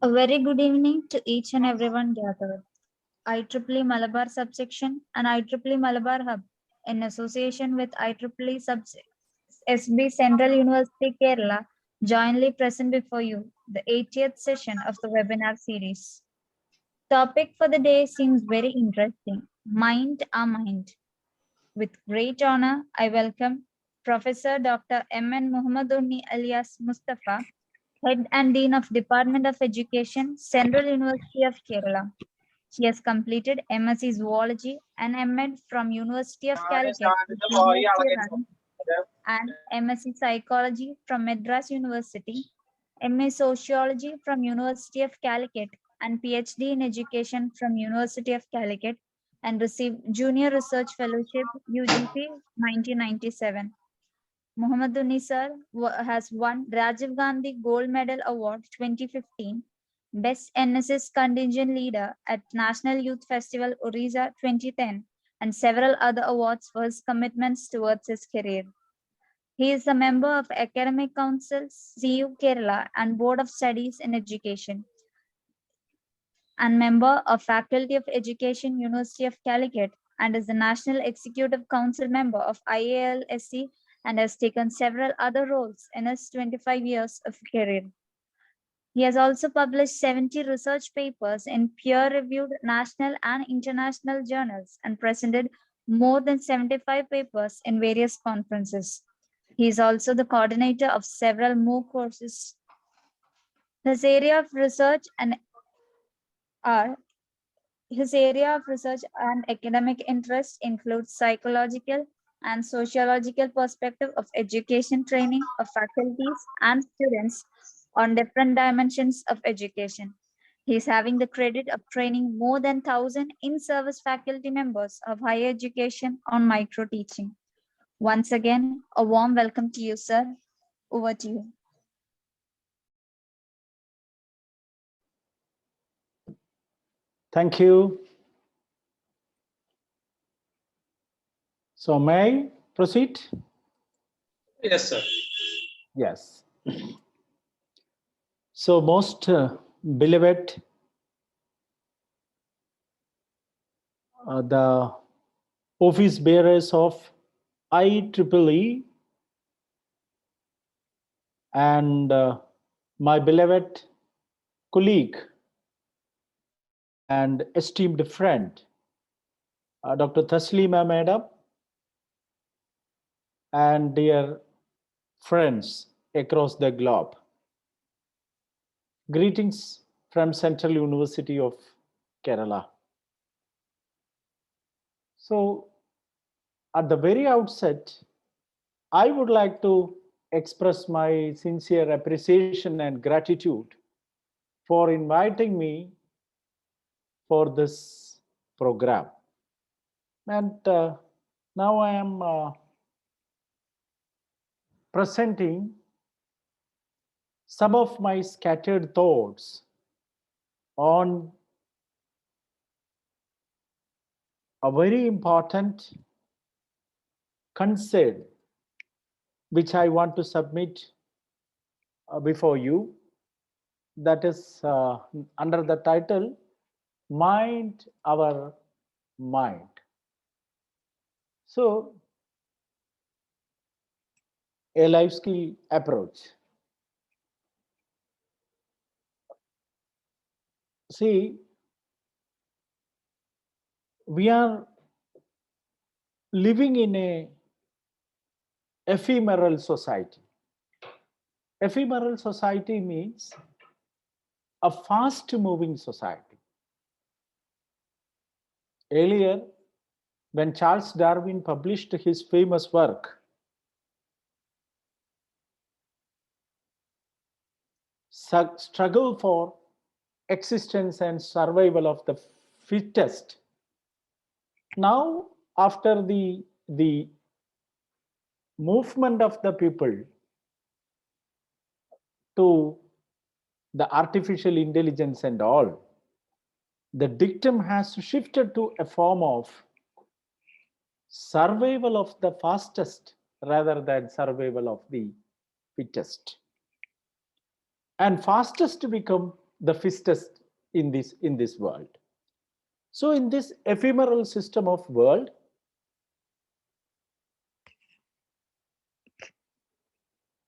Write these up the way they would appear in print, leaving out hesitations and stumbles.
A very good evening to each and everyone gathered. IEEE Malabar Subsection and IEEE Malabar Hub, in association with IEEE SB Central University Kerala, jointly present before you the 80th session of the webinar series. Topic for the day seems very interesting: Mind our Mind. With great honor, I welcome Professor Dr. M.N. Mohamedunni alias Mustafa, Head and Dean of Department of Education, Central University of Kerala. He has completed MSc Zoology and M.Ed from University of Calicut, University Run, and MSc Psychology from Madras University, MA Sociology from University of Calicut, and PhD in Education from University of Calicut, and received Junior Research Fellowship UGP 1997. Mohamedunni sir has won Rajiv Gandhi Gold Medal Award 2015, Best NSS Contingent Leader at National Youth Festival Orissa 2010, and several other awards for his commitments towards his career. He is a member of Academic Council, CU Kerala, and Board of Studies in Education, and member of Faculty of Education, University of Calicut, and is the National Executive Council member of IALSC, and has taken several other roles in his 25 years of career. He has also published 70 research papers in peer-reviewed national and international journals and presented more than 75 papers in various conferences. He is also the coordinator of several MOOC courses. His area of research and academic interest includes psychological and sociological perspective of education training of faculties and students on different dimensions of education. He is having the credit of training more than 1,000 in-service faculty members of higher education on micro teaching. Once again, a warm welcome to you, sir. Over to you. Thank you. So may I proceed? Yes, sir. Yes. So most beloved, the office bearers of IEEE and my beloved colleague and esteemed friend, Dr. Taslima Madam, and dear friends across the globe. Greetings from Central University of Kerala. So at the very outset, I would like to express my sincere appreciation and gratitude for inviting me for this program. And now I am presenting some of my scattered thoughts on a very important concern which I want to submit before you. That is under the title, Mind Our Mind. So, a life skill approach. See, we are living in a ephemeral society. Ephemeral society means a fast moving society. Earlier, when Charles Darwin published his famous work, Struggle for Existence and Survival of the Fittest, now after the movement of the people to the artificial intelligence and all, the dictum has shifted to a form of survival of the fastest rather than survival of the fittest. And fastest become the fittest in this world. So in this ephemeral system of world,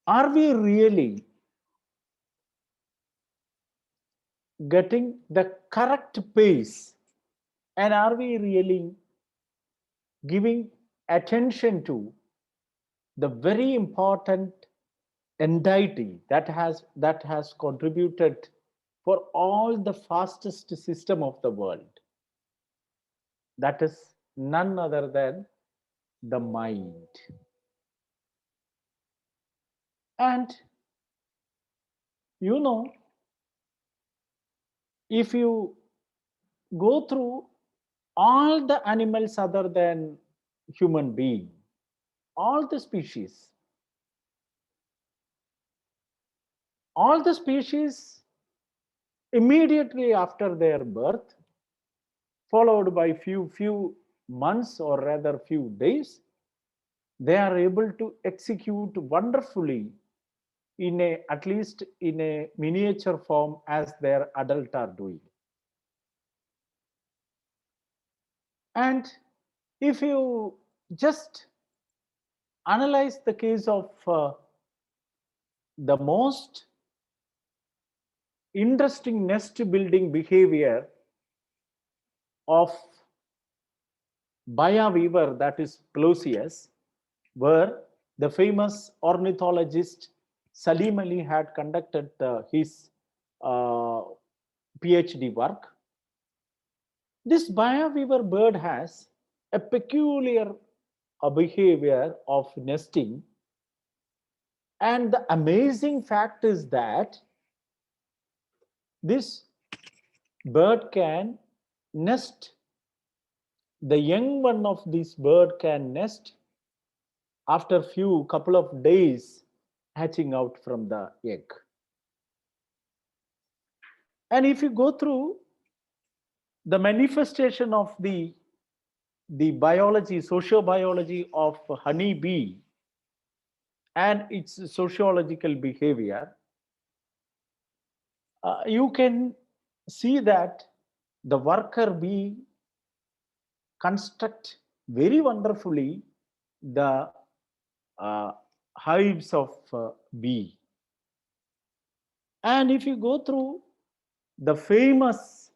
are we really getting the correct pace, and are we really giving attention to the very important entity that has contributed for all the fastest system of the world? That is none other than the mind. And you know, if you go through all the animals other than human being, all the species, immediately after their birth, followed by few months, or rather few days, they are able to execute wonderfully at least in a miniature form as their adult are doing. And if you just analyze the case of the most interesting nest building behavior of Weaver, that is Pelosius, where the famous ornithologist Salim Ali had conducted his PhD work. This Weaver bird has a peculiar behavior of nesting, and the amazing fact is that this bird can nest, the young one of this bird can nest after couple of days hatching out from the egg. And if you go through the manifestation of the biology, sociobiology of honeybee and its sociological behavior, you can see that the worker bee construct very wonderfully the hives of bee. And if you go through the famous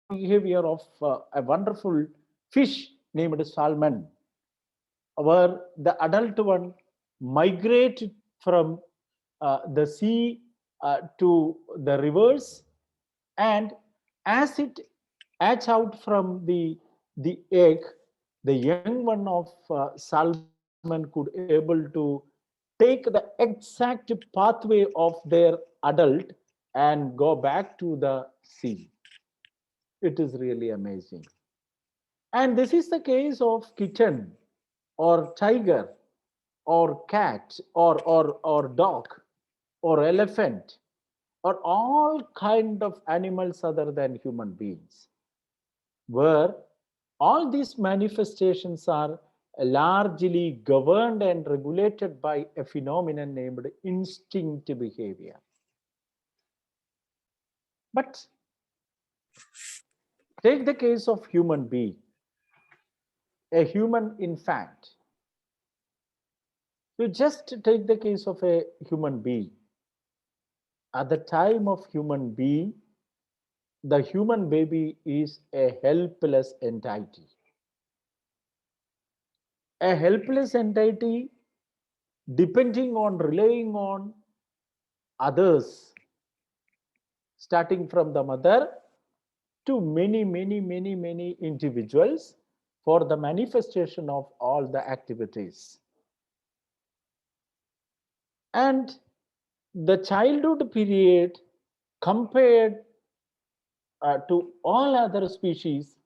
behavior of a wonderful fish named salmon, where the adult one migrated from the sea to the rivers, and as it hatch out from the egg, the young one of salmon could able to take the exact pathway of their adult and go back to the sea. It is really amazing. And this is the case of kitten or tiger or cat or dog or elephant or all kind of animals other than human beings, where all these manifestations are largely governed and regulated by a phenomenon named instinct behavior. But take the case of human being, a human infant. You just take the case of a human being. At the time of human being, the human baby is a helpless entity. A helpless entity relying on others, starting from the mother to many individuals for the manifestation of all the activities. And the childhood period, compared to all other species,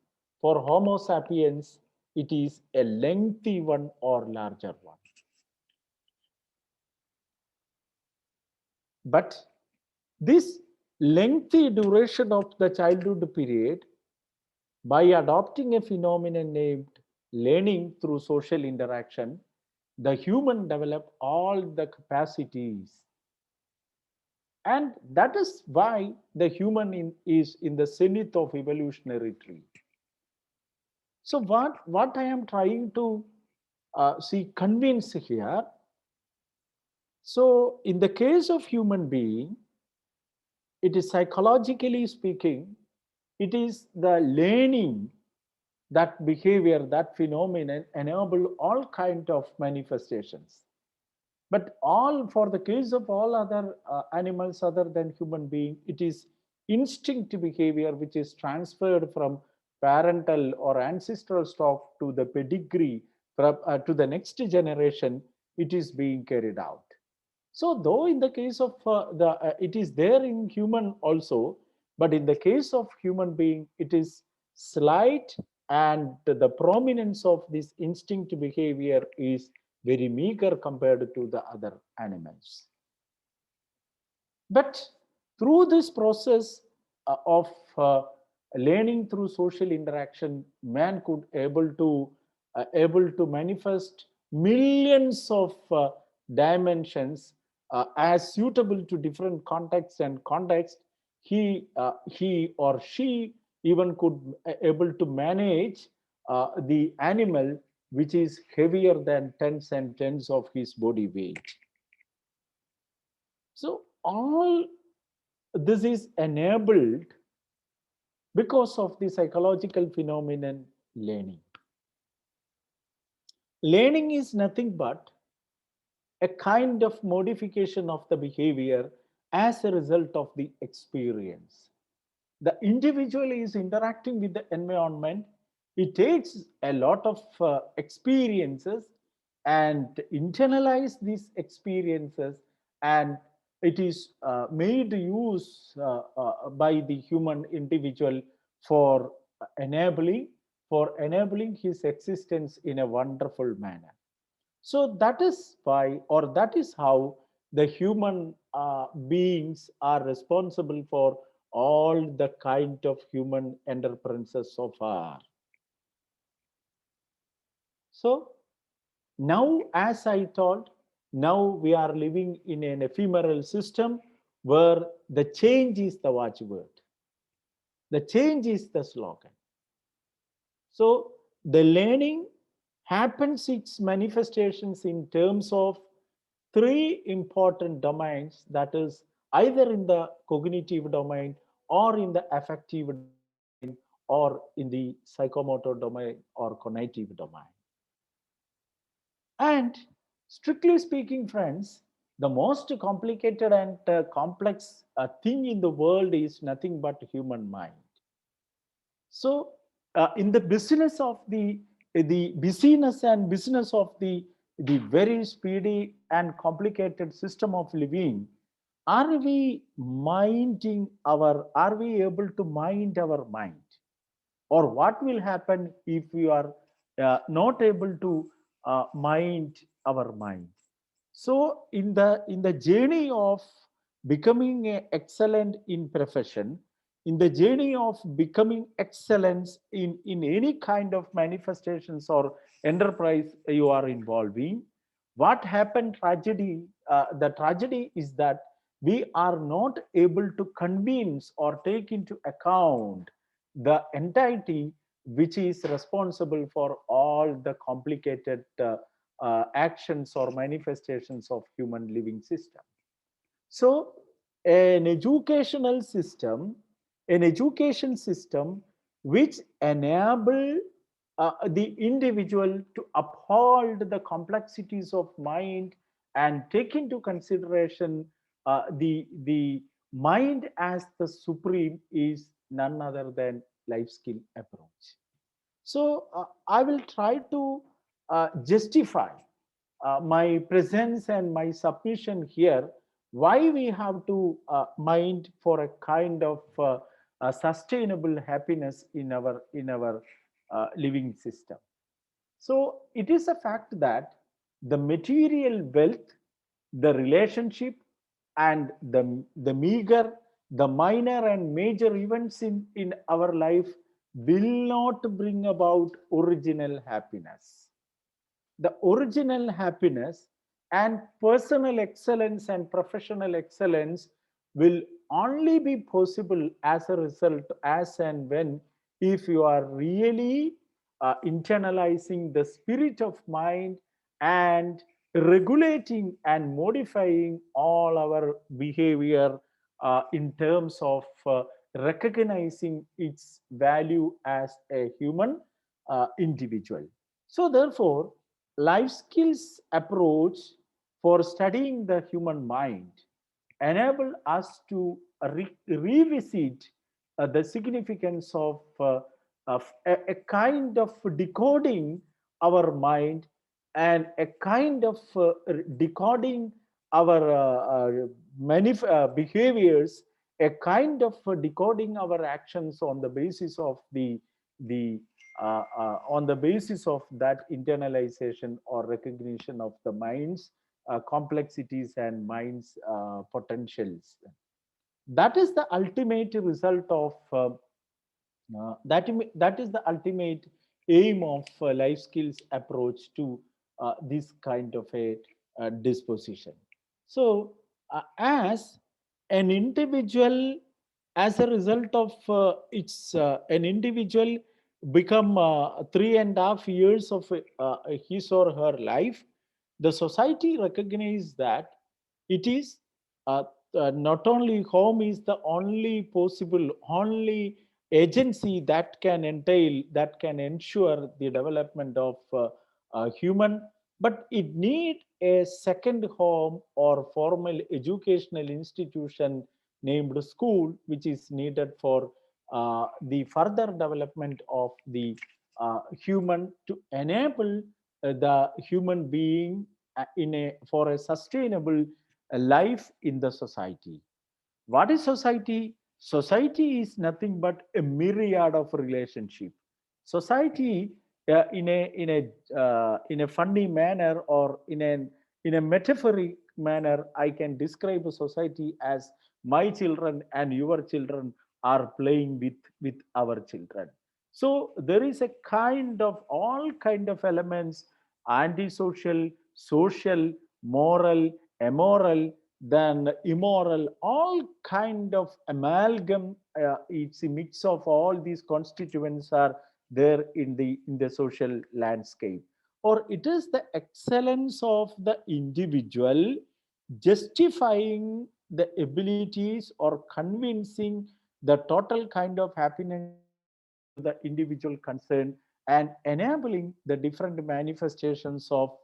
for Homo sapiens, it is a lengthy one or larger one. But this lengthy duration of the childhood period, by adopting a phenomenon named learning through social interaction, the human develop all the capacities And that is why the human is in the zenith of evolutionary tree. So what I am trying to convince here. So in the case of human being, it is psychologically speaking, it is the learning, that behavior, that phenomenon enable all kind of manifestations. But all, for the case of all other animals other than human being, it is instinct behavior which is transferred from parental or ancestral stock to the pedigree, from, to the next generation. It is being carried out. So though in the case of it is there in human also, but in the case of human being, it is slight, and the prominence of this instinct behavior is very meager compared to the other animals. But through this process of learning through social interaction, man could able to manifest millions of dimensions as suitable to different contexts and context. He or she even could able to manage the animal which is heavier than tens and tens of his body weight. So all this is enabled because of the psychological phenomenon learning. Learning is nothing but a kind of modification of the behavior as a result of the experience. The individual is interacting with the environment. It takes a lot of experiences and internalize these experiences, and it is made use by the human individual for enabling his existence in a wonderful manner. So that is why, or that is how, the human beings are responsible for all the kind of human enterprises so far. So now, as I told, now we are living in an ephemeral system where the change is the watchword, the change is the slogan. So the learning happens its manifestations in terms of three important domains, that is either in the cognitive domain or in the affective domain or in the psychomotor domain or cognitive domain. And strictly speaking, friends, the most complicated and complex thing in the world is nothing but human mind. So, in the business of the busyness and business of the very speedy and complicated system of living, are we minding our? Are we able to mind our mind, or what will happen if we are not able to mind our mind? So, in the journey of becoming excellent in profession, in the journey of becoming excellence in any kind of manifestations or enterprise you are involving, what happened tragedy? The tragedy is that we are not able to convince or take into account the entity which is responsible for all the complicated actions or manifestations of human living system. So an education system which enable the individual to uphold the complexities of mind and take into consideration the mind as the supreme is none other than life skill approach. So I will try to justify my presence and my submission here, why we have to mind for a kind of sustainable happiness in our living system. So it is a fact that the material wealth, the relationship, and the meager, the minor and major events in our life will not bring about original happiness. The original happiness and personal excellence and professional excellence will only be possible as a result, as and when, if you are really internalizing the spirit of mind and regulating and modifying all our behavior in terms of recognizing its value as a human individual. So therefore, life skills approach for studying the human mind enable us to revisit the significance of a kind of decoding our mind and a kind of decoding our behaviors, a kind of decoding our actions on the basis of the on the basis of that internalization or recognition of the mind's complexities and mind's potentials. That is the ultimate result of that is the ultimate aim of life skills approach to this kind of a disposition. So as an individual, as a result of its an individual become 3.5 years of his or her life, the society recognizes that it is uh, not only home is the only possible, only agency that can entail, that can ensure the development of human, but it need a second home or formal educational institution named school, which is needed for the further development of the human, to enable the human being in a for a sustainable life in the society. What is society? Society is nothing but a myriad of relationship. Society, in a funny manner or in a metaphoric manner, I can describe a society as my children and your children are playing with our children. So there is a kind of all kind of elements: antisocial, social, moral, immoral, then immoral, all kind of amalgam. It's a mix of all these constituents are there in the social landscape. Or it is the excellence of the individual justifying the abilities or convincing the total kind of happiness to the individual concerned, and enabling the different manifestations of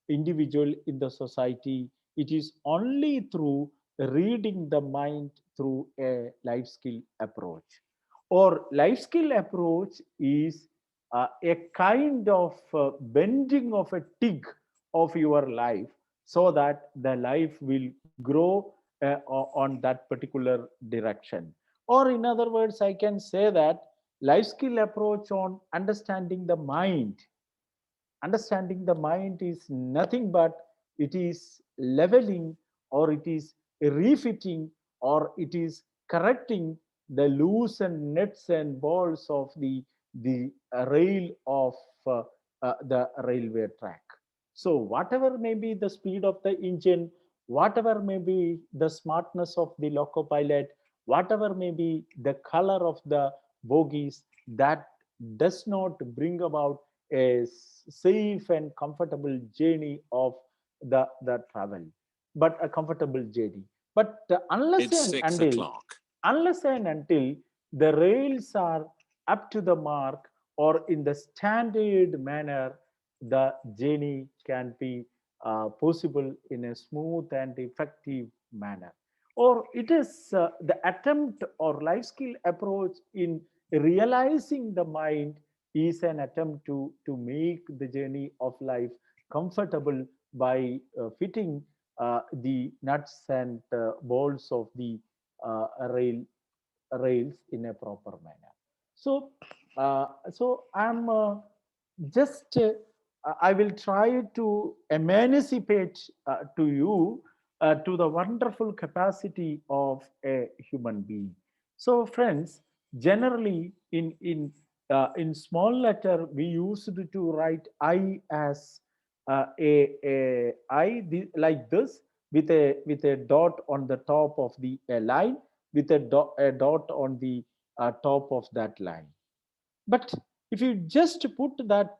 individual in the society. It is only through reading the mind through a life skill approach. Or life skill approach is a kind of bending of a twig of your life, so that the life will grow on that particular direction. Or in other words, I can say that life skill approach on understanding the mind. Understanding the mind is nothing but it is leveling, or it is refitting, or it is correcting the loose and nuts and bolts of the rail of the railway track. So whatever may be the speed of the engine, whatever may be the smartness of the loco pilot, whatever may be the color of the bogies, that does not bring about a safe and comfortable journey of the travel, but a comfortable journey. But unless It's and 6 o'clock. unless and until the rails are up to the mark or in the standard manner, the journey can be possible in a smooth and effective manner. Or it is the attempt or life skill approach in realizing the mind is an attempt to make the journey of life comfortable by fitting the nuts and bolts of the rails in a proper manner. So, I'm just I will try to emancipate to you to the wonderful capacity of a human being. So, friends, generally in small letter we used to write I as like this. with a dot on the top of the a line, with a dot on the top of that line. But if you just put that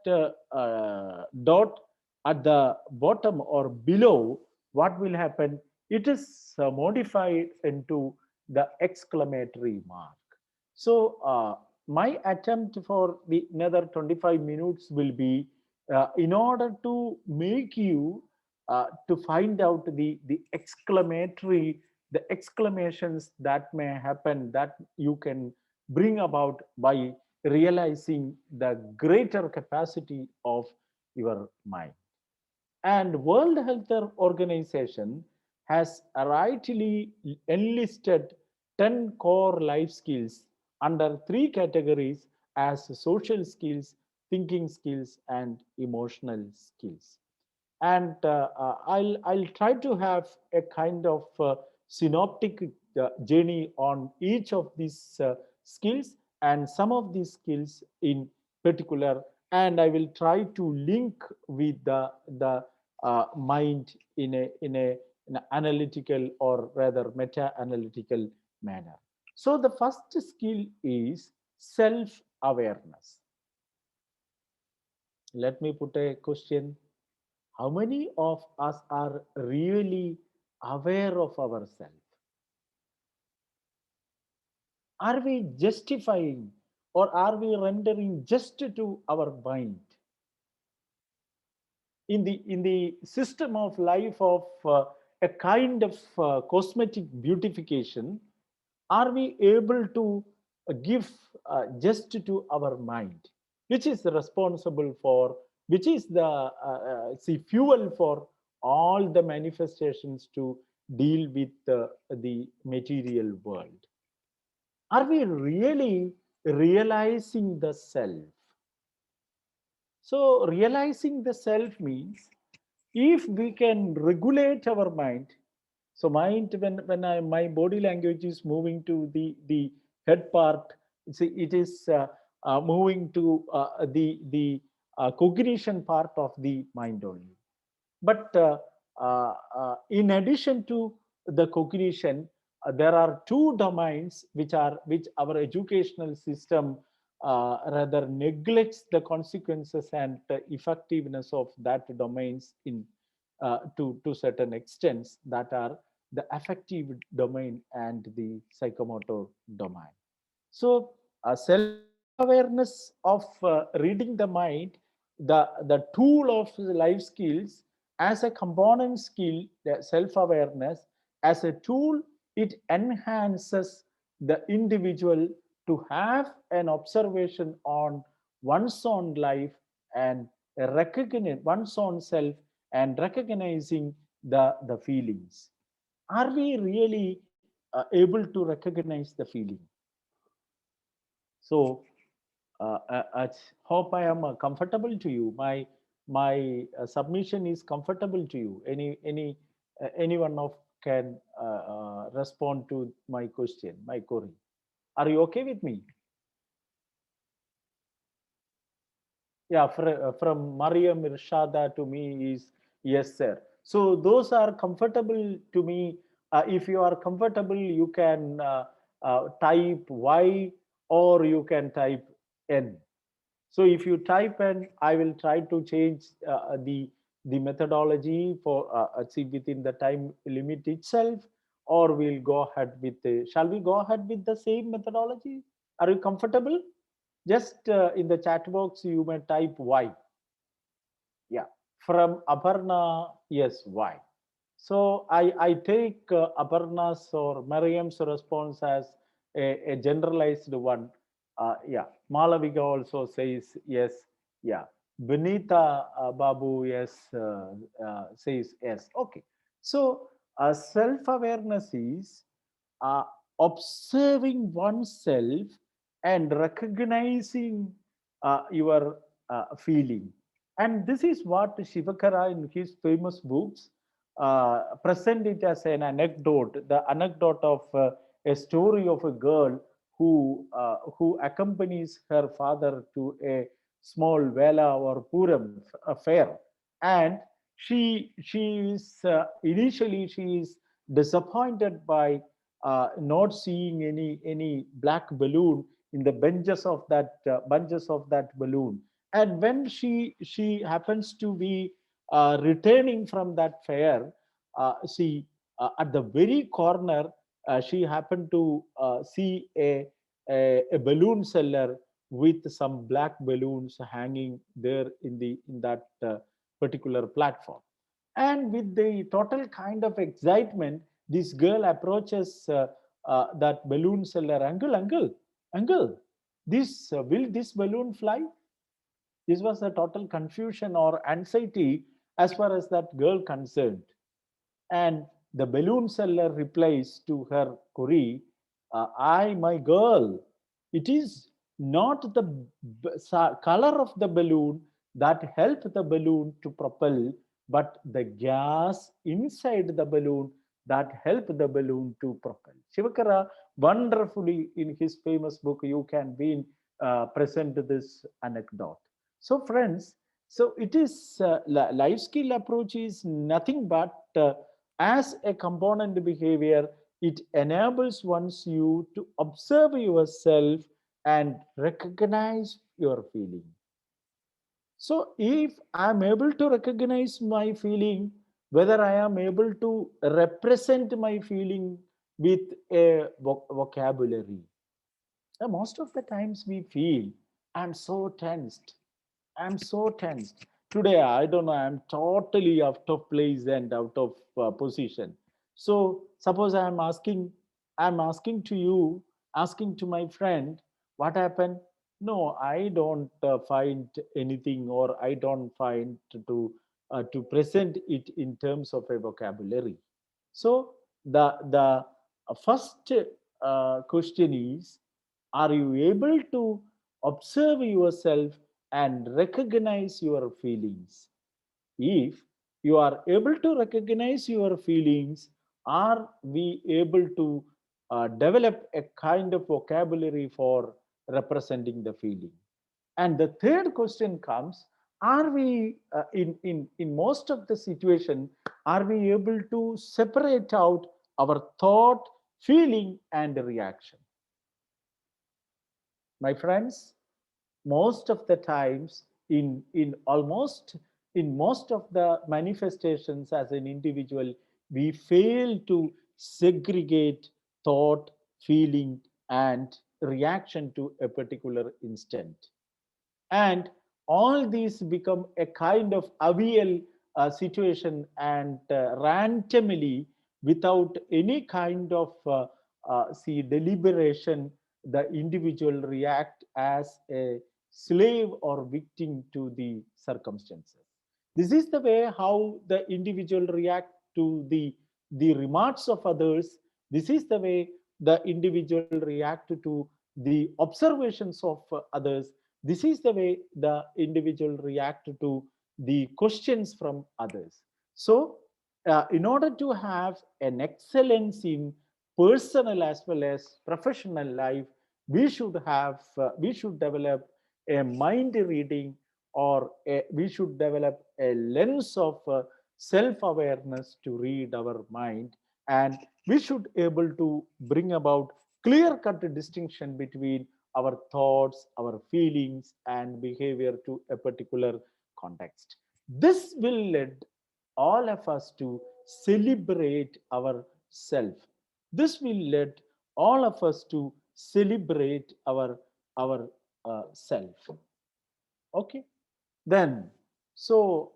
dot at the bottom or below, what will happen? It is modified into the exclamatory mark. So my attempt for the another 25 minutes will be in order to make you to find out the exclamatory, the exclamations that may happen, that you can bring about by realizing the greater capacity of your mind. And World Health Organization has rightly enlisted 10 core life skills under three categories as social skills, thinking skills, and emotional skills. And I'll try to have a kind of synoptic journey on each of these skills and some of these skills in particular, and I will try to link with the mind in an analytical or rather meta analytical manner. So the first skill is self awareness. Let me put a question: how many of us are really aware of ourselves? Are we justifying or are we rendering just to our mind? In the system of life of a kind of cosmetic beautification, are we able to give just to our mind, which is responsible for, which is the see fuel for all the manifestations to deal with the material world? Are we really realizing the self? So realizing the self means if we can regulate our mind. So mind, my body language is moving to the head part, it is moving to the cognition part of the mind only. But in addition to the cognition, there are two domains which our educational system rather neglects the consequences and effectiveness of that domains in to certain extents, that are the affective domain and the psychomotor domain. So self awareness of reading the mind, the tool of life skills as a component skill, the self awareness as a tool, it enhances the individual to have an observation on one's own life and recognize one's own self and recognizing the feelings. Are we really able to recognize the feeling? So I hope I am comfortable to you. My submission is comfortable to you. Anyone of can respond to my question, my query. Are you okay with me? Yeah, from Mariam Irshada to me is yes, sir. So those are comfortable to me. If you are comfortable, you can type Y or you can type N. So if you type N, I will try to change the methodology for see within the time limit itself, or we'll go ahead with the. Shall we go ahead with the same methodology? Are you comfortable? Just in the chat box, you may type Y. Yeah, from Aparna, yes, Y. So I take Aparna's or Mariam's response as a generalized one. Yeah, Malavika also says yes. Yeah, Benita Babu, yes, says yes. Okay. So self-awareness is uh, observing oneself and recognizing your feeling. And this is what Shivakara in his famous books present it as an anecdote, the anecdote of a story of a girl who accompanies her father to a small Vela or Puram fair, and she is initially she is disappointed by not seeing any black balloon in the benches of that bunches of that balloon. And when she happens to be returning from that fair, she at the very corner she happened to see a balloon seller with some black balloons hanging there in that particular platform. And with the total kind of excitement, this girl approaches that balloon seller. Uncle, this will this balloon fly? This was a total confusion or anxiety as far as that girl concerned. And the balloon seller replies to her query, I, my girl, it is not the color of the balloon that help the balloon to propel, but the gas inside the balloon that help the balloon to propel. Shivakara wonderfully in his famous book, You Can Win, present this anecdote. So friends, so it is life skill approach is nothing but as a component behavior, it enables one's you to observe yourself and recognize your feeling. So if I am able to recognize my feeling, whether I am able to represent my feeling with a vocabulary. Most of the times we feel, I'm so tensed. I'm so tensed. Today, I don't know, I'm totally out of place and out of position. So suppose I'm asking to you, asking to my friend, what happened? No, I don't find anything, or I don't find to present it in terms of a vocabulary. So the first question is, are you able to observe yourself and recognize your feelings? If you are able to recognize your feelings, are we able to develop a kind of vocabulary for representing the feeling? And the third question comes, are we in most of the situation, are we able to separate out our thought, feeling and reaction? My friends, most of the times in almost in most of the manifestations as an individual, we fail to segregate thought, feeling and reaction to a particular instant. And all these become a kind of avial situation, and randomly, without any kind of see deliberation, the individual react as a slave or victim to the circumstances. This is the way how the individual react to the remarks of others. This is the way the individual react to the observations of others. This is the way the individual react to the questions from others. So in order to have an excellence in personal as well as professional life, we should develop a mind reading, or we should develop a lens of self awareness to read our mind, and we should able to bring about clear cut distinction between our thoughts, our feelings and behavior to a particular context. This will lead all of us to celebrate our self. This will lead all of us to celebrate our self. Okay, then so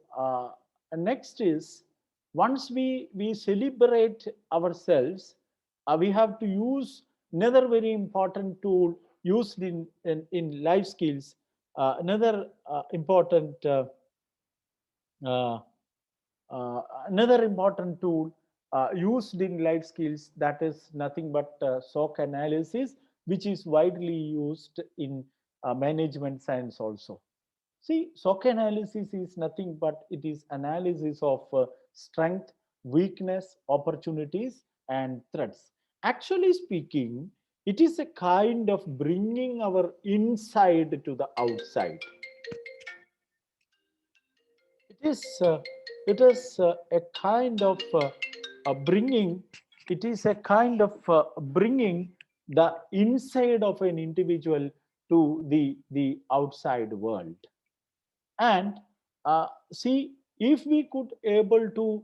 next is, once we celebrate ourselves, we have to use another very important tool used in life skills. Another important uh, another important tool used in life skills, that is nothing but SOC analysis, which is widely used in management science also. See, SOC analysis is nothing but it is analysis of strength, weakness, opportunities, and threats. Actually speaking, it is a kind of bringing our inside to the outside. It is It is a kind of bringing. It is a kind of bringing the inside of an individual to the outside world. And see, if we could able to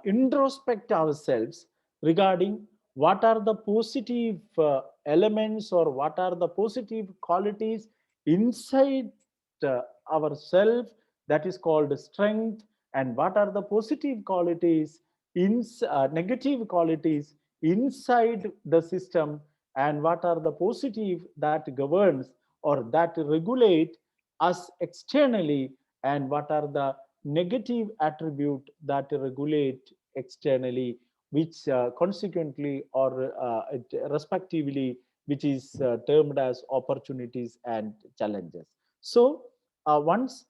introspect ourselves regarding what are the positive elements or what are the positive qualities inside uh, ourselves, that is called strength, and what are the positive qualities in negative qualities inside the system, and what are the positive that governs or that regulate us externally, and what are the negative attribute that regulate externally, which consequently or respectively, which is termed as opportunities and challenges. So once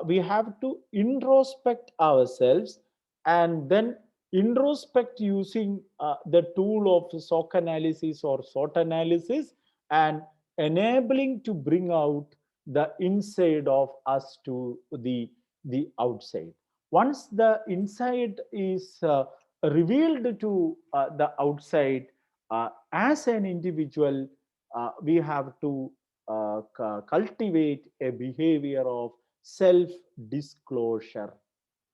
we have to introspect ourselves, and then introspect using the tool of SOC analysis or SWOT analysis, and enabling to bring out the inside of us to the outside. Once the inside is revealed to the outside, as an individual, we have to cultivate a behavior of self disclosure.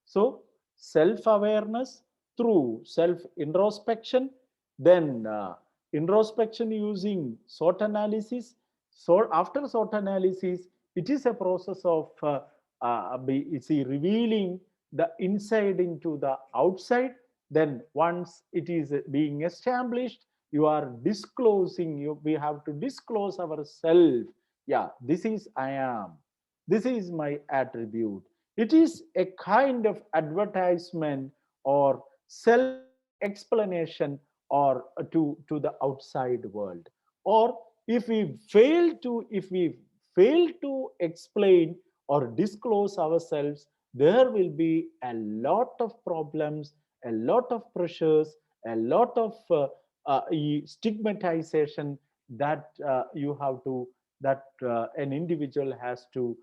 So, self awareness through self introspection, then introspection using SWOT analysis. So, after SWOT analysis, it is a process of revealing the inside into the outside. Then, once it is being established, you are disclosing. We have to disclose ourselves. Yeah, this is I am. This is my attribute. It is a kind of advertisement or self explanation or to the outside world. Or if we fail to explain or disclose ourselves, there will be a lot of problems, a lot of pressures, a lot of stigmatization that you have to that an individual has to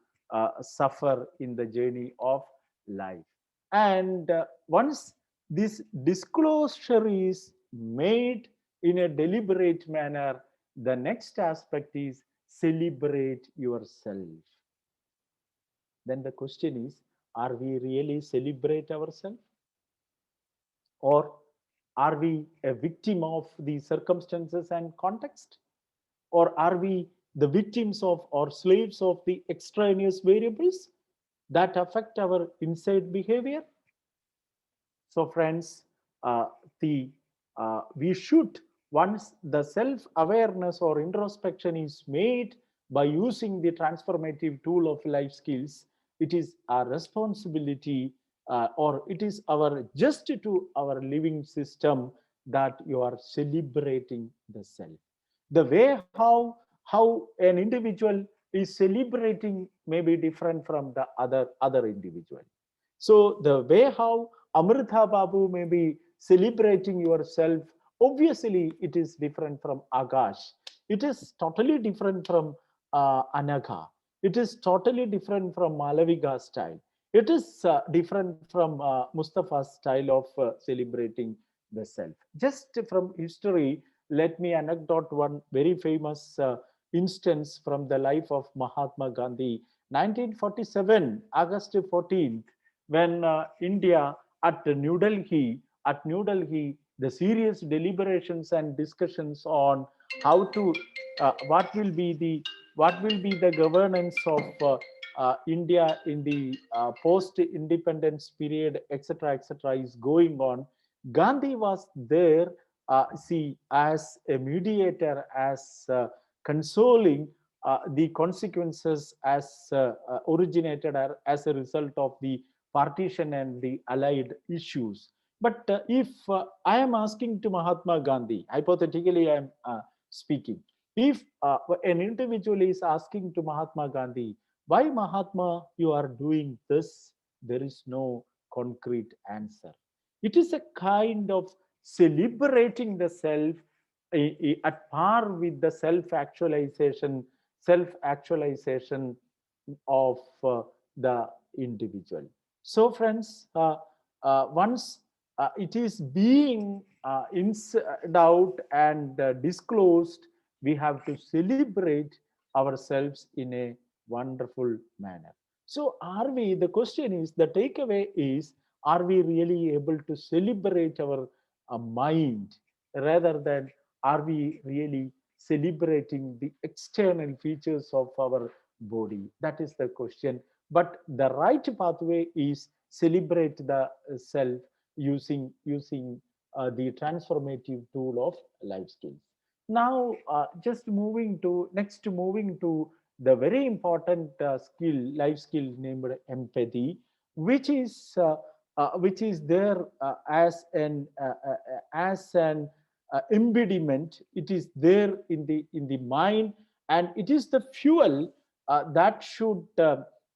suffer in the journey of life. And once this disclosure is made in a deliberate manner, the next aspect is celebrate yourself. Then the question is, are we really celebrate ourselves, or are we a victim of the circumstances and context, or are we the victims of or slaves of the extraneous variables that affect our inside behavior? So, friends, the we should, once the self-awareness or introspection is made by using the transformative tool of life skills, it is our responsibility, or it is our just to our living system, that you are celebrating the self. The way how an individual is celebrating may be different from the other individual. So the way how Amrita Babu may be celebrating yourself, obviously it is different from Akash. It is totally different from Anagha. It is totally different from Malavika's style. It is different from Mustafa's style of celebrating the self. Just from history, let me anecdote one very famous instance from the life of Mahatma Gandhi. 1947, August 14th, when India at New Delhi, the serious deliberations and discussions on how to what will be the governance of India in the post-independence period, etc., etc., is going on. Gandhi was there, see, as a mediator, as consoling the consequences as originated as a result of the partition and the allied issues. But if I am asking to Mahatma Gandhi, hypothetically I am speaking, if an individual is asking to Mahatma Gandhi, why Mahatma you are doing this, there is no concrete answer. It is a kind of celebrating the self at par with the self actualization of the individual. So friends, once it is being inside out and disclosed, we have to celebrate ourselves in a wonderful manner. So are we, the question is, the takeaway is, are we really able to celebrate our mind rather than are we really celebrating the external features of our body? That is the question. But the right pathway is celebrate the self using the transformative tool of life skills. Now, just moving to the very important life skill named empathy, which is there as an embodiment. It is there in the mind, and it is the fuel that should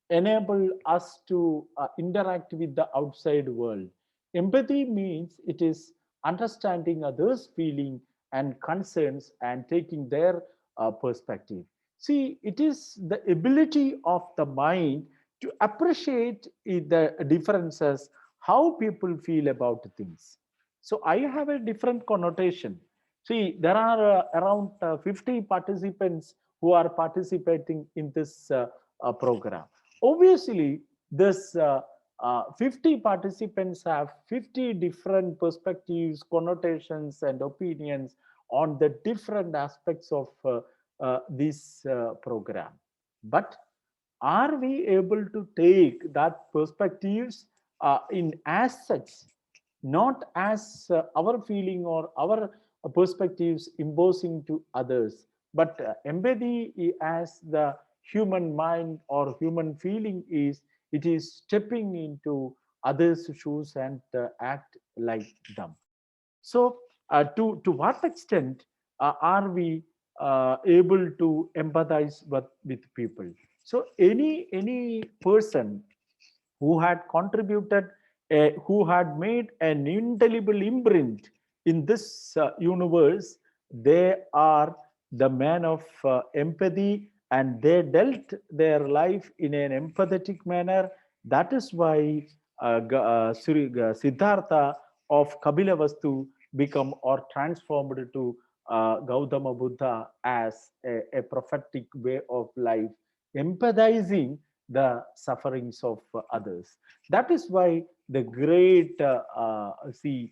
enable us to interact with the outside world. Empathy means it is understanding others' feeling and concerns and taking their perspective. See, it is the ability of the mind to appreciate the differences, how people feel about things. So I have a different connotation. See, there are around 50 participants who are participating in this program. Obviously, this 50 participants have 50 different perspectives, connotations, and opinions on the different aspects of this program. But are we able to take that perspectives in as such, not as our feeling or our perspectives imposing to others, but empathy as the human mind or human feeling is, it is stepping into others' shoes and act like them. So to what extent are we able to empathize with people? So any person who had contributed, who had made an indelible imprint in this universe, they are the man of empathy, and they dealt their life in an empathetic manner. That is why Siddhartha of Kabilavastu become or transformed to Gautama Buddha as a prophetic way of life, empathizing the sufferings of others. That is why the great the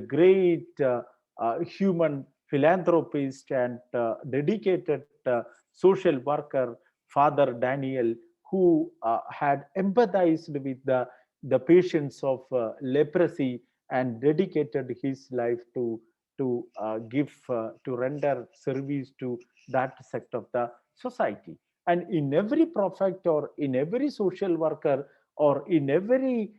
great human philanthropist and dedicated social worker Father Daniel, who had empathized with the patients of leprosy and dedicated his life to render service to that sect of the society. And in every prophet or in every social worker or in every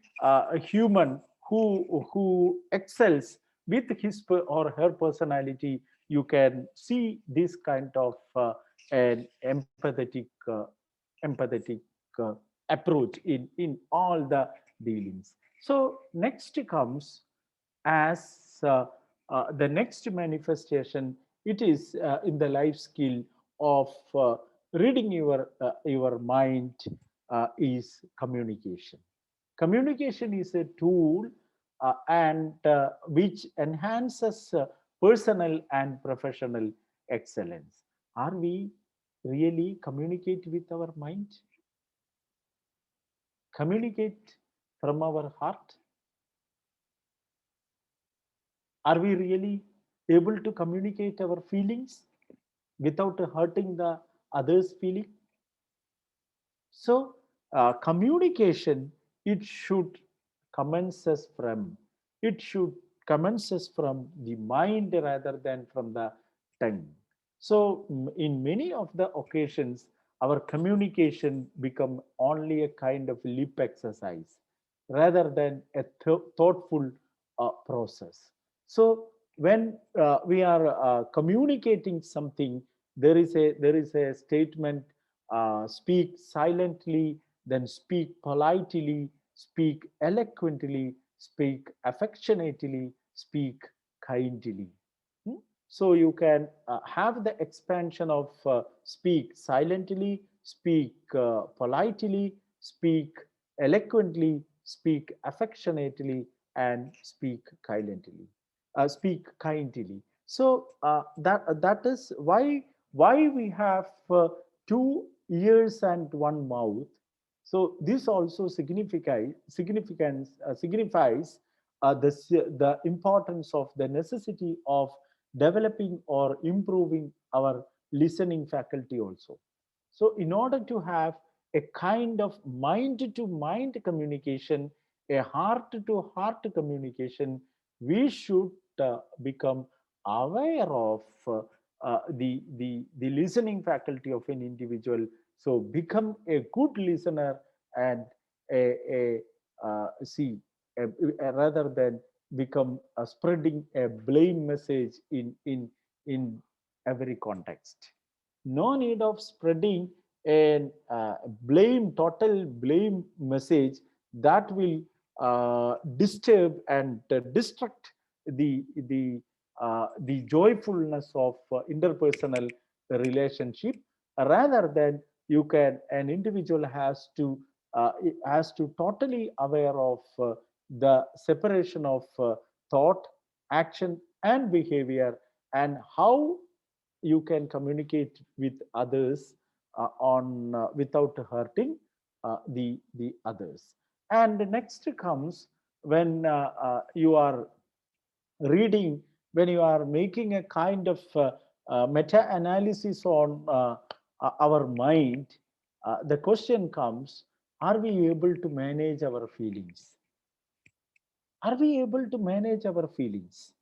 human who excels with his or her personality, you can see this kind of an empathetic uh, approach in all the dealings. So next comes as the next manifestation. It is in the life skill of reading your mind is communication. Communication is a tool and which enhances personal and professional excellence. Are we really communicate with our mind? Communicate from our heart? Are we really able to communicate our feelings without hurting the others' feeling? So, communication, it should commences from it should commences from the mind rather than from the tongue. So, in many of the occasions, our communication become only a kind of lip exercise rather than a thoughtful process. So, when we are communicating something, there is a statement: speak silently, then speak politely, speak eloquently, speak affectionately, speak kindly. Hmm? So you can have the expansion of speak silently, speak politely, speak eloquently, speak affectionately, and speak kindly. Speak kindly. So that is why we have two ears and one mouth. So this also signifies the importance of the necessity of developing or improving our listening faculty also. So in order to have a kind of mind to mind communication, a heart to heart communication, we should become aware of the listening faculty of an individual. So become a good listener and a see rather than become spreading a blame message in every context. No need of spreading a total blame message that will disturb and distract the joyfulness of interpersonal relationship. Rather than an individual has to totally aware of the separation of thought, action, and behavior, and how you can communicate with others on without hurting the others. And next comes when you are reading, when you are making a kind of meta analysis on our mind, the question comes: are we able to manage our feelings? Are we able to manage our feelings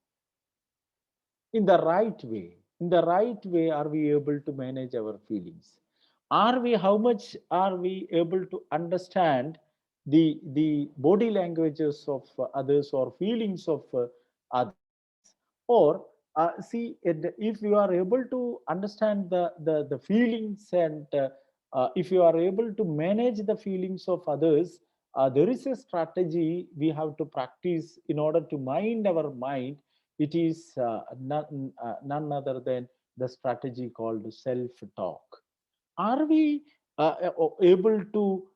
in the right way? In the right way, are we able to manage our feelings? Are we, how much are we able to understand the body languages of others or feelings of others? Or if you are able to understand the feelings, and if you are able to manage the feelings of others, there is a strategy we have to practice in order to mind our mind. It is none other than the strategy called self talk. Are we able to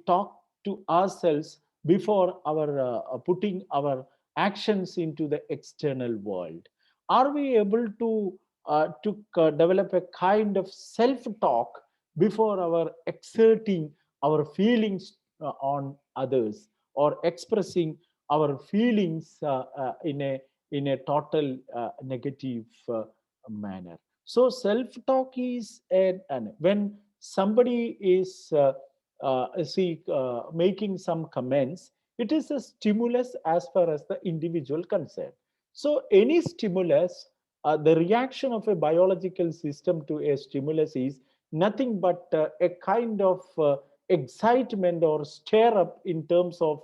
talk to ourselves before our putting our actions into the external world? Are we able to develop a kind of self talk before our exerting our feelings on others, or expressing our feelings in a total negative manner? So self-talk is an when somebody is making some comments, it is a stimulus as far as the individual concerned. So any stimulus, the reaction of a biological system to a stimulus is nothing but a kind of excitement or stir up in terms of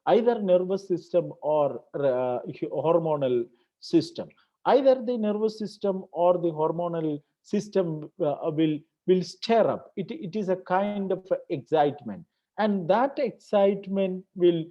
either nervous system or hormonal system. Either the nervous system or the hormonal system will stir up. It is a kind of excitement, and that excitement will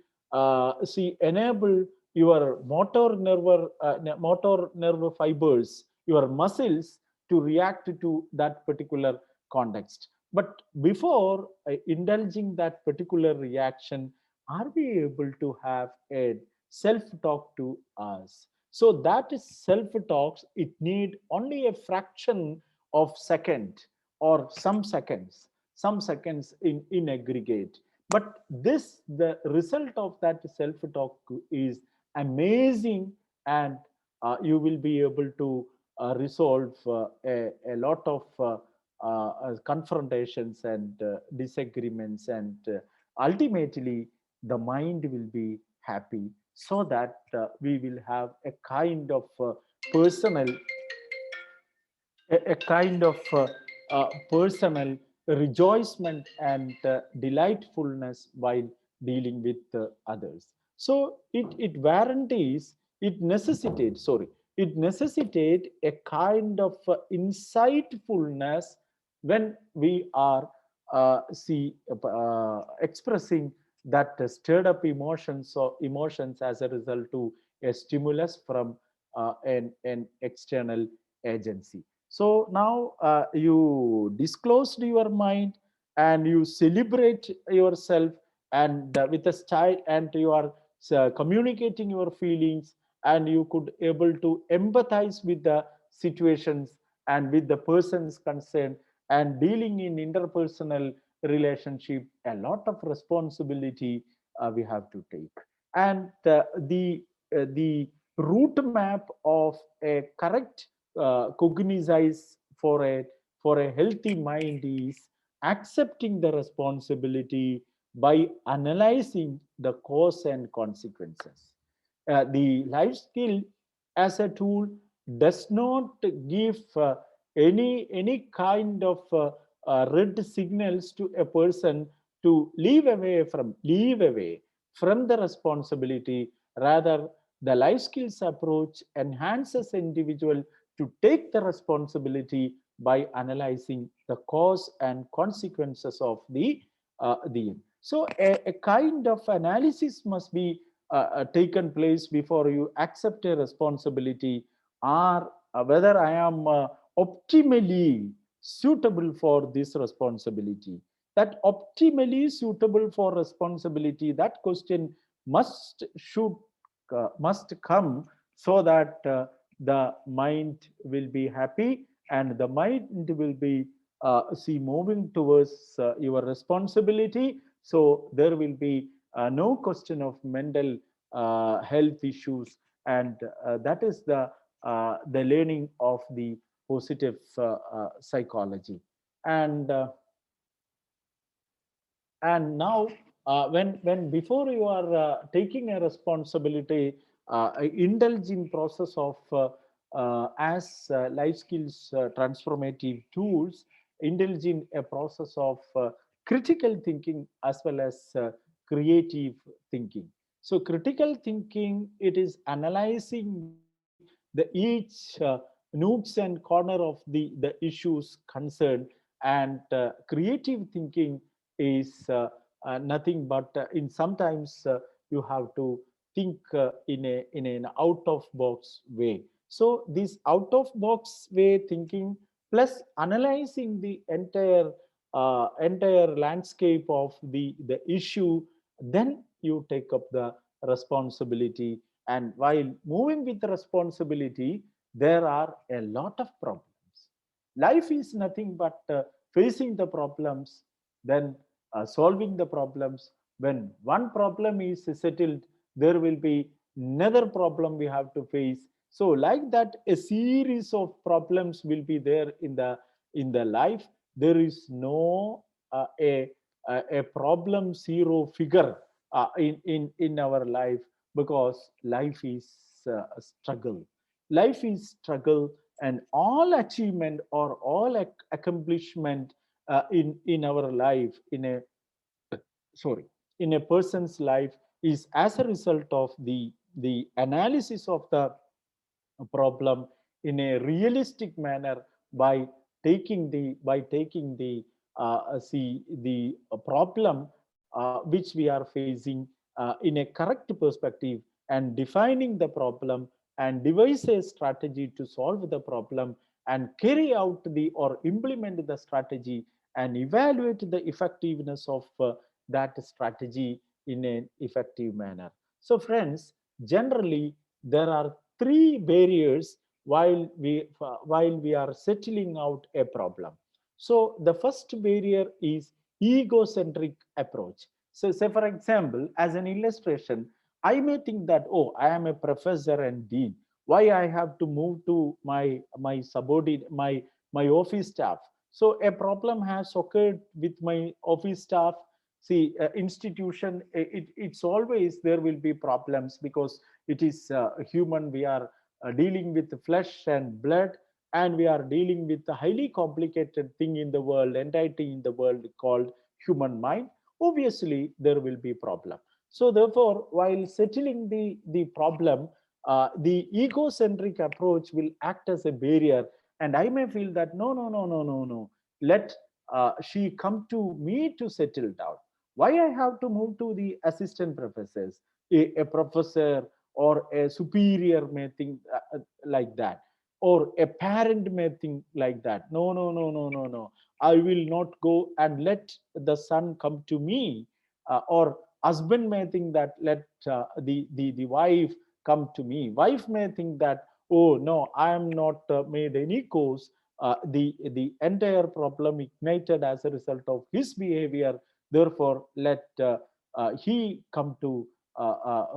enable your motor nerve fibers, your muscles, to react to that particular context. But before indulging that particular reaction, are we able to have a self talk to us? So that is self talks. It need only a fraction of second or some seconds in aggregate. But this, the result of that self talk is amazing, and you will be able to resolve a lot of confrontations and disagreements, and ultimately the mind will be happy, so that we will have a kind of personal a kind of personal rejoicement and delightfulness while dealing with others. So it warranties, it necessitates, it necessitates a kind of insightfulness when we are expressing that stirred up emotions as a result to a stimulus from an external agency. So now you disclosed your mind and you celebrate yourself and with a style, and you are communicating your feelings, and you could able to empathize with the situations and with the persons concerned, and dealing in interpersonal relationship, a lot of responsibility we have to take. And the root map of a correct cognizance for a healthy mind is accepting the responsibility by analyzing the cause and consequences. The life skill as a tool does not give any kind of red signals to a person to leave away from the responsibility. Rather, the life skills approach enhances individual to take the responsibility by analyzing the cause and consequences of the. So a kind of analysis must be taken place before you accept a responsibility, or whether I am optimally suitable for this responsibility. That optimally suitable for responsibility, that question must come, so that the mind will be happy, and the mind will be see moving towards your responsibility. So there will be no question of mental health issues, and that is the learning of the positive psychology. And and now when before you are taking a responsibility, indulge in process of as life skills transformative tools, indulge in a process of critical thinking as well as creative thinking. So critical thinking, it is analyzing the each nooks and corner of the issues concerned, and creative thinking is nothing but in sometimes you have to think in an out of box way. So this out of box way thinking plus analyzing the entire landscape of the issue, then you take up the responsibility. And while moving with the responsibility, there are a lot of problems. Life is nothing but facing the problems, then solving the problems. When one problem is settled, there will be another problem we have to face. So like that, a series of problems will be there in the life. There is no a problem zero figure in our life, because life is a struggle. Life is struggle, and all achievement or all accomplishment in our life, sorry in a person's life, is as a result of the analysis of the problem in a realistic manner, by taking the problem which we are facing in a correct perspective, and defining the problem, and devise a strategy to solve the problem, and carry out the or implement the strategy, and evaluate the effectiveness of that strategy in an effective manner. So friends, generally there are three barriers while we are settling out a problem. So the first barrier is egocentric approach. So say for example, as an illustration, I may think that, oh, I am a professor and dean, why I have to move to my subordinate, my office staff. So a problem has occurred with my office staff. See, institution, it's always there will be problems, because it is human. We are dealing with flesh and blood, and we are dealing with a highly complicated thing in the world, entity in the world called human mind. Obviously there will be problem. So therefore, while settling the problem, the egocentric approach will act as a barrier, and I may feel that no, no, no, no, no, no, let she come to me to settle down. Why I have to move to the assistant professors? A professor or a superior may think like that, or a parent may think like that. No, no, no, no, no, no, I will not go and let the son come to me. or husband may think that let the wife come to me. Wife may think that, oh no, I am not made any cause. The entire problem ignited as a result of his behavior. Therefore, let he come to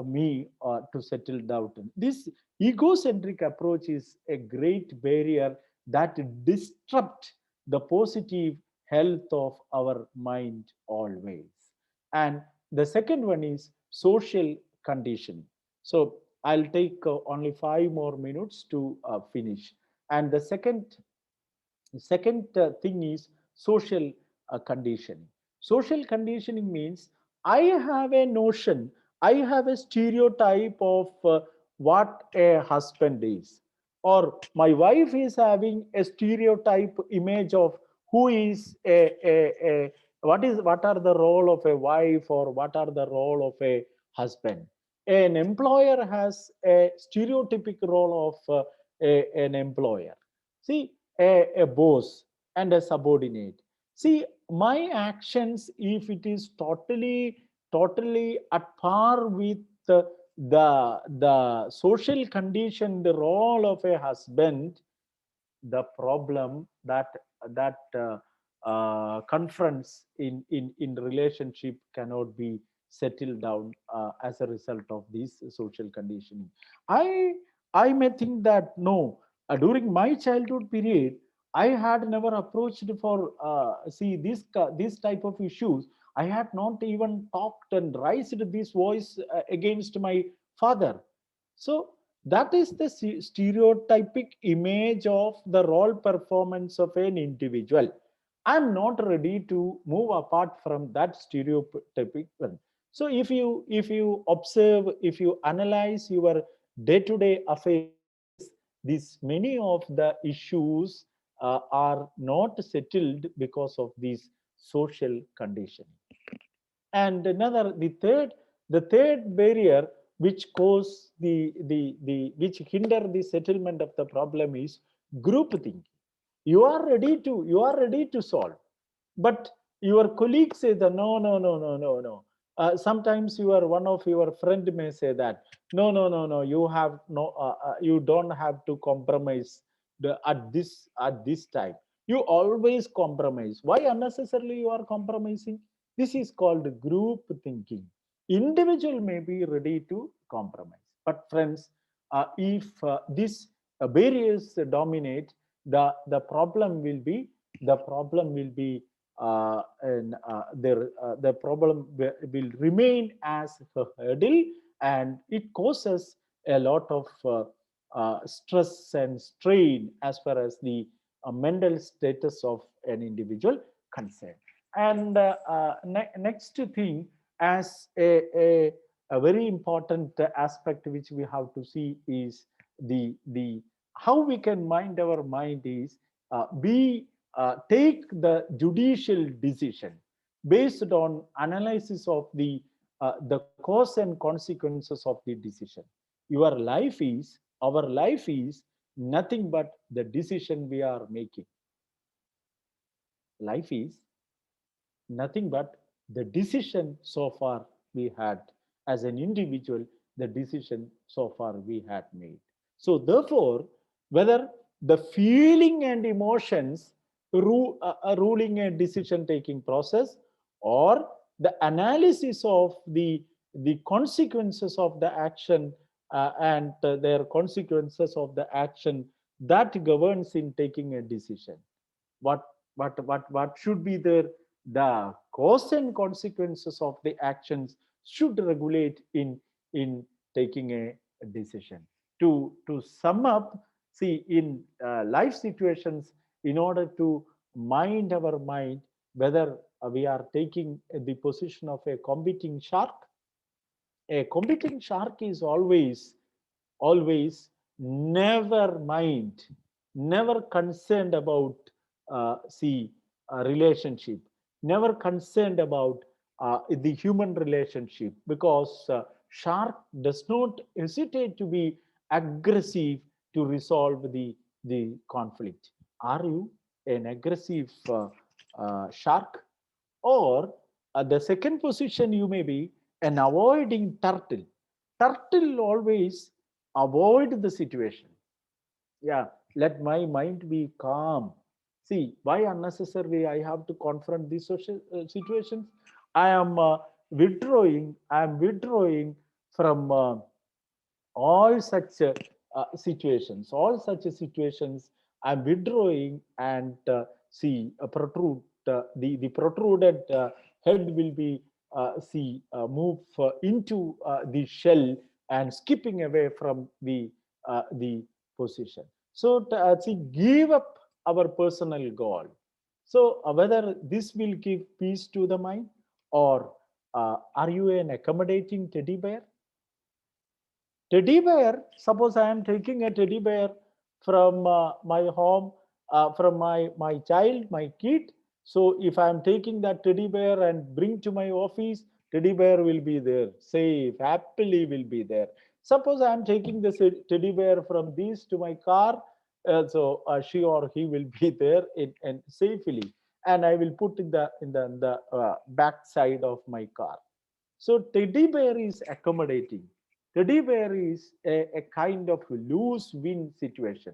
me to settle doubt. This egocentric approach is a great barrier that disrupt the positive health of our mind always. And the second one is social conditioning. So I'll take only 5 more minutes to finish. And the second thing is social conditioning. Social conditioning means I have a notion, I have a stereotype of what a husband is, or my wife is having a stereotype image of who is a what are the role of a wife, or what are the role of a husband. An employer has a stereotypic role of an employer. See, a boss and a subordinate. See, my actions, if it is totally at par with the social condition, the role of a husband, the problem that confronts in relationship cannot be settled down as a result of this social conditioning. I i may think that no, during my childhood period I had never approached for see this type of issues. I had not even talked and raised this voice against my father. So that is the stereotypic image of the role performance of an individual. I'm not ready to move apart from that stereotypic one. So if you observe, if you analyze your day-to-day affairs, these many of the issues are not settled because of these social conditioning. And another, the third barrier which cause the which hinder the settlement of the problem is group thinking. You are ready to solve, but your colleague says that no. Sometimes one of your friend may say that no, you have no you don't have to compromise at this time. You always compromise. Why unnecessarily you are compromising? This is called group thinking. Individual may be ready to compromise, but friends, if these barriers dominate, the problem will be the problem will remain as a hurdle, and it causes a lot of stress and strain as far as the mental status of an individual concerned. And next thing, as a very important aspect which we have to see is the how we can mind our mind is be take the judicial decision based on analysis of the cause and consequences of the decision. Our life is nothing but the decision we are making. Life is nothing but the decision so far we had as an individual, the decision so far we had made. So therefore, whether the feeling and emotions are ruling a decision taking process, or the analysis of the consequences of the action and their consequences of the action that governs in taking a decision. What should be the cause and consequences of the actions should regulate in taking a decision. To sum up, see, in life situations, in order to mind our mind, whether we are taking the position of a competing shark. A competing shark is always never mind, never concerned about see relationship, never concerned about the human relationship, because shark does not hesitate to be aggressive to resolve the conflict. Are you an aggressive shark, or The second position you may be an avoiding turtle. Turtle always avoid the situation. Yeah, let my mind be calm. See, why unnecessarily I have to confront these social situations? I am withdrawing. I am withdrawing from all such all such situations. I'm withdrawing, and see protrude the protruded head will be move into the shell and skipping away from the position. So see, give up our personal goal. So whether this will give peace to the mind, or are you an accommodating teddy bear? Teddy bear, suppose I am taking a teddy bear from my home, from my child, my kid. So if I am taking that teddy bear and bring to my office, teddy bear will be there, safe, happily will be there. Suppose I am taking the teddy bear from this to my car, she or he will be there in safely, and I will put in the back side of my car. So teddy bear is accommodating. Teddy bear is a kind of loose win situation.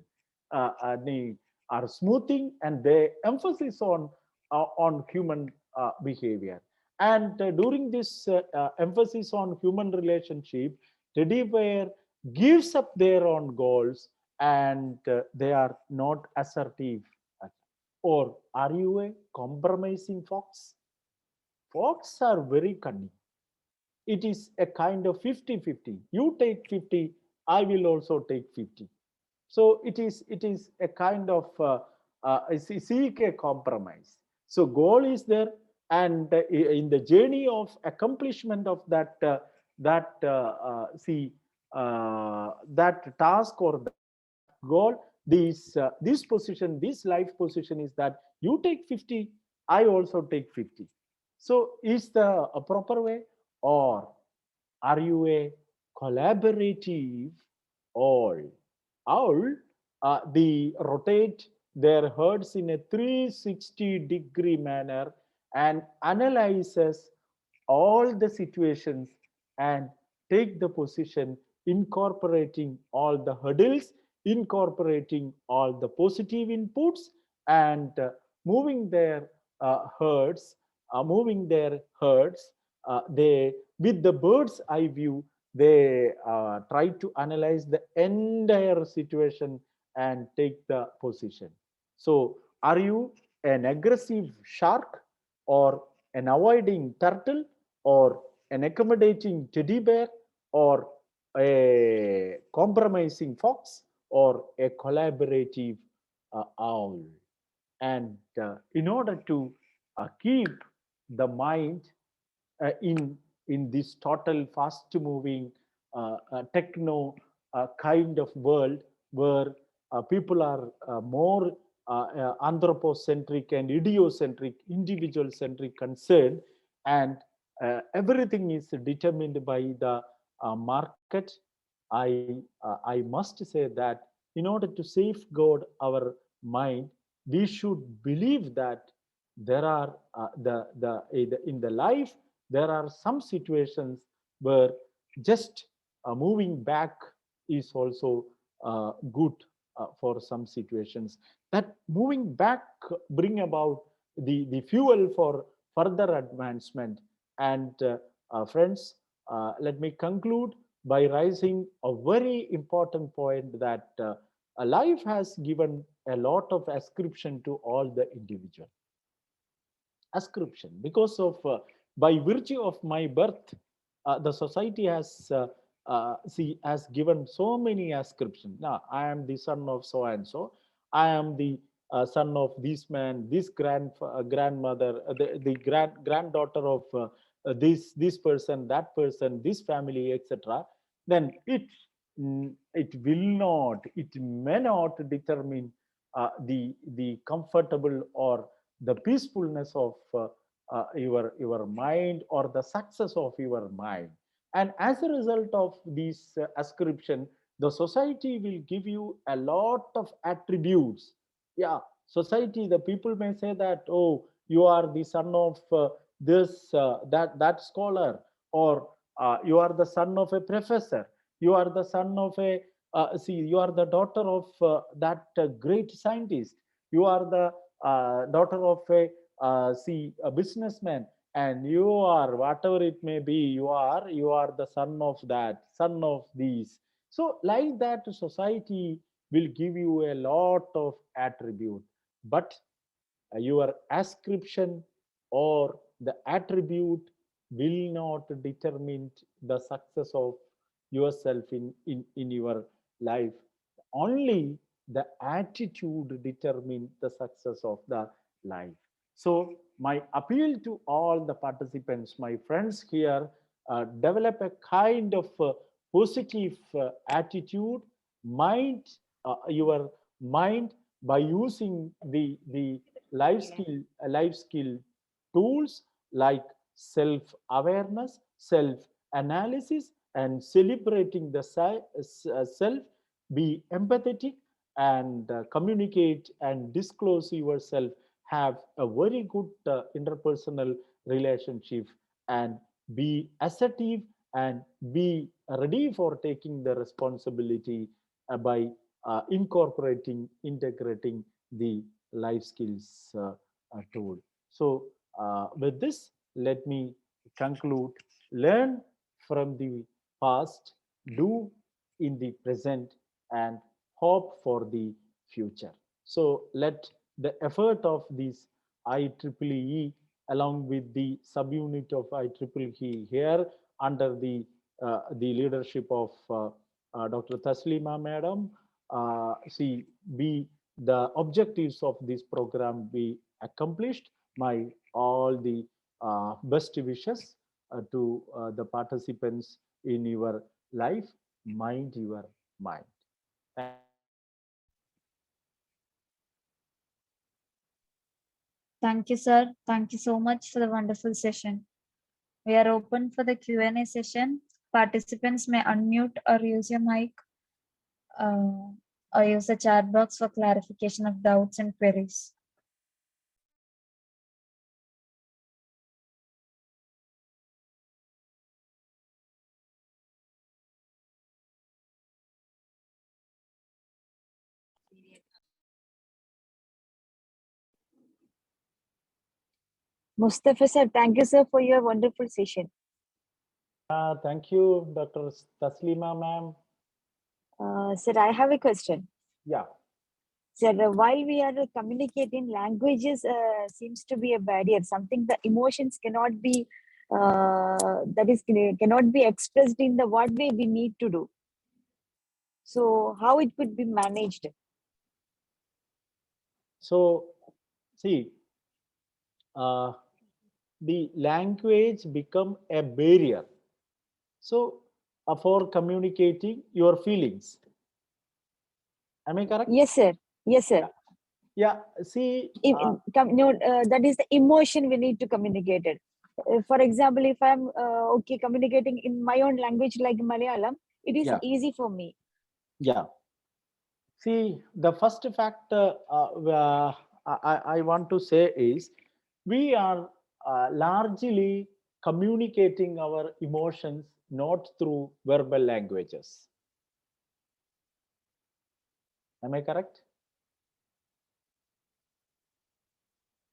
They are smoothing, and they emphasis on human behavior. And during this emphasis on human relationship, teddy bear gives up their own goals, and they are not assertive. Or are you a compromising fox? Fox are very cunning. It is a kind of 50-50. You take 50, I will also take 50. So it is a kind of seek a compromise. So goal is there, and in the journey of accomplishment of that that task or that goal, this position, this life position is that you take 50, I also take 50. So is the a proper way, or are you a collaborative owl? Owl, they rotate their heads in a 360-degree manner and analyzes all the situations and take the position, incorporating all the hurdles, incorporating all the positive inputs, and moving their herds, they with the bird's eye view, they try to analyze the entire situation and take the position. So are you an aggressive shark, or an avoiding turtle, or an accommodating teddy bear, or a compromising fox, or a collaborative owl? And in order to keep the mind in this total fast moving techno kind of world, where people are more anthropocentric and idiocentric, individual centric concern, and everything is determined by the market. I must say that in order to safeguard our mind, we should believe that there are in the life, there are some situations where just moving back is also good for some situations. That moving back bring about the fuel for further advancement. And friends, let me conclude by raising a very important point, that life has given a lot of ascription to all the individual. Ascription, because of by virtue of my birth, the society has given so many ascriptions. Now I am the son of so and so, I am the son of this man, this grandmother, the granddaughter of this person, that person, this family, etc. Then it will not, it may not determine the comfortable or the peacefulness of your mind, or the success of your mind. And as a result of this ascription, the society will give you a lot of attributes. Yeah, society, the people may say that, oh, you are the son of this that scholar, or you are the son of a professor, you are the son of a you are the daughter of that great scientist, you are the daughter of a a businessman, and you are whatever it may be, you are the son of that, son of these. So like that, society will give you a lot of attribute, but your ascription or the attribute will not determine the success of yourself in your life. Only the attitude determines the success of the life. So my appeal to all the participants, my friends here, develop a kind of positive attitude, mind, your mind, by using the life skill tools like self awareness, self analysis, and celebrating the self. Be empathetic and communicate and disclose yourself, have a very good interpersonal relationship, and be assertive and be ready for taking the responsibility by integrating the life skills tool. So with this, let me conclude. Learn from the past, do in the present, and hope for the future. So let the effort of this IEEE, along with the subunit of IEEE here under the leadership of Dr. Taslima Madam, see, be the objectives of this program be accomplished. My all the best wishes to the participants in your life. Mind your mind. Thank you. Thank you, sir. Thank you so much for the wonderful session. We are open for the Q&A session. Participants may unmute or use your mic, uh, or use the chat box for clarification of doubts and queries. Mustafa sir, thank you sir for your wonderful session. Thank you, Dr. Taslima ma'am. Sir, I have a question. Yeah. Sir, while we are communicating, languages seems to be a barrier, something the emotions cannot be, that is, cannot be expressed in the what way we need to do. So how it could be managed? So, see, the language become a barrier. So, for communicating your feelings. Am I correct? Yes, sir. Yes, sir. Yeah. See, That is the emotion we need to communicate it. For example, if I'm okay communicating in my own language like Malayalam, it is yeah, easy for me. yeah. See, the first fact I want to say is we are largely communicating our emotions not through verbal languages. Am I correct?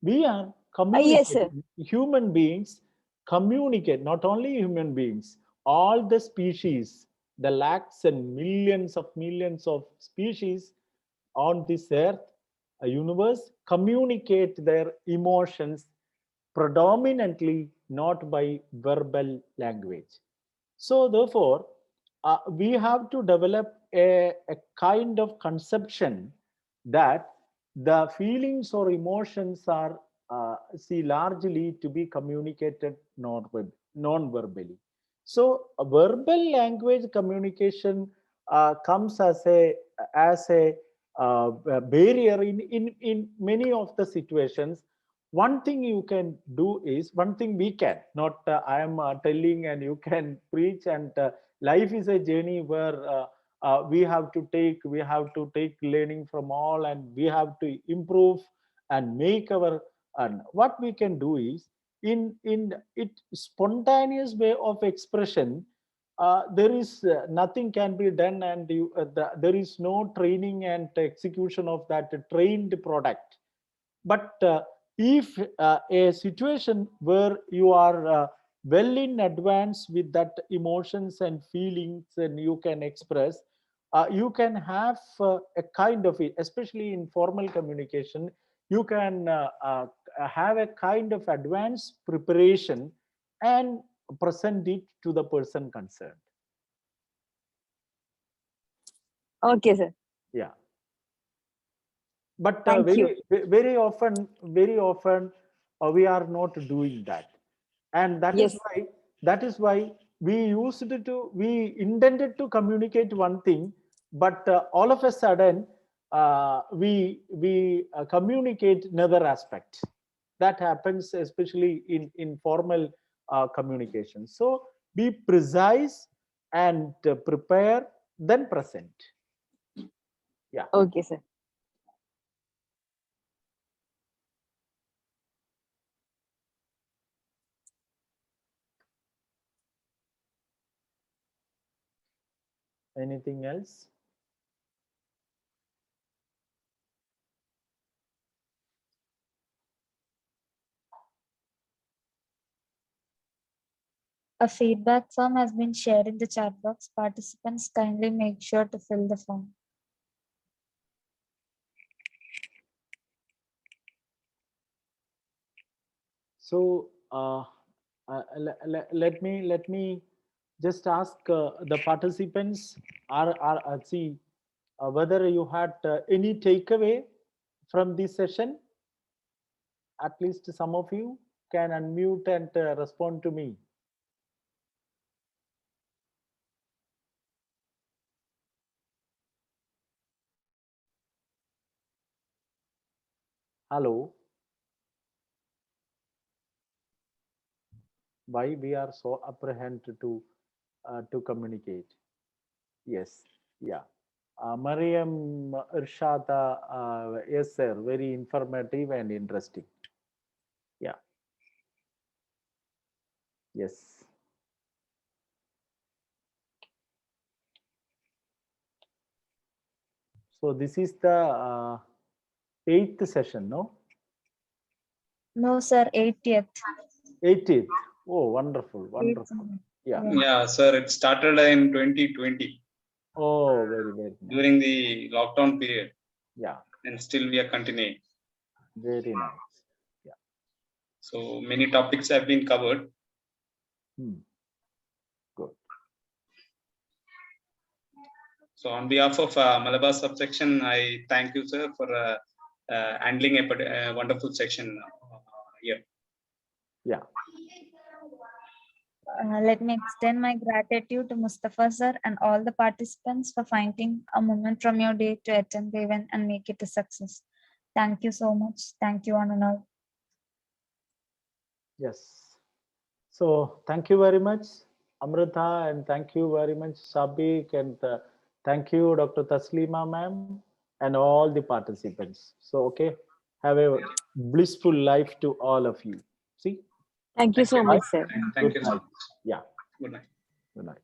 We are Yes, sir. communicating. Human beings communicate, not only human beings, all the species, the lakhs and millions of species on this earth, a universe, communicate their emotions predominantly not by verbal language. So therefore, we have to develop a kind of conception that the feelings or emotions are see largely to be communicated non-verbally. So verbal language communication comes as a barrier in many of the situations. One thing you can do is, one thing we can, not I am telling and you can preach, and life is a journey where we have to take learning from all, and we have to improve and make our, and what we can do is in it spontaneous way of expression, there is nothing can be done, and there is no training and execution of that trained product. But if a situation where you are well in advance with that emotions and feelings, and you can express, you can have a kind of, especially in formal communication, you can have a kind of advanced preparation and present it to the person concerned. Okay, sir. Yeah. But Thank you. very often we are not doing that, and Yes. that is why we intended to communicate one thing, but all of a sudden we communicate another aspect. That happens especially in formal communication. So be precise and prepare, then present. Yeah. Okay, sir. Anything else? A feedback form has been shared in the chat box. Participants kindly make sure to fill the form. So let me just ask the participants see whether you had any takeaway from this session. At least some of you can unmute and respond to me. Hello. Why we are so apprehensive to communicate? Yes. Yeah. Mariam Irshada, yes, sir. Very informative and interesting. Yeah. Yes. So this is the 8th session, no? No, sir, 80th. 80th. Oh, wonderful, wonderful. Yeah. Yeah, sir. It started in 2020 Oh, very, very nice. during the lockdown period, Yeah. and still we are continuing. Very nice. Yeah. So many topics have been covered. Good. So on behalf of Malabar subsection, I thank you, sir, for handling a wonderful section here. Yeah. Let me extend my gratitude to Mustafa sir and all the participants for finding a moment from your day to attend the event and make it a success. Thank you so much. Thank you, one and all. Yes. So thank you very much, Amrita, and thank you very much, Sabik, and thank you, Dr. Taslima, ma'am, and all the participants. So, okay, have a blissful life to all of you. See? Thank you so you. much, sir. Thank Good you so night. much. Yeah. Good night. Good night.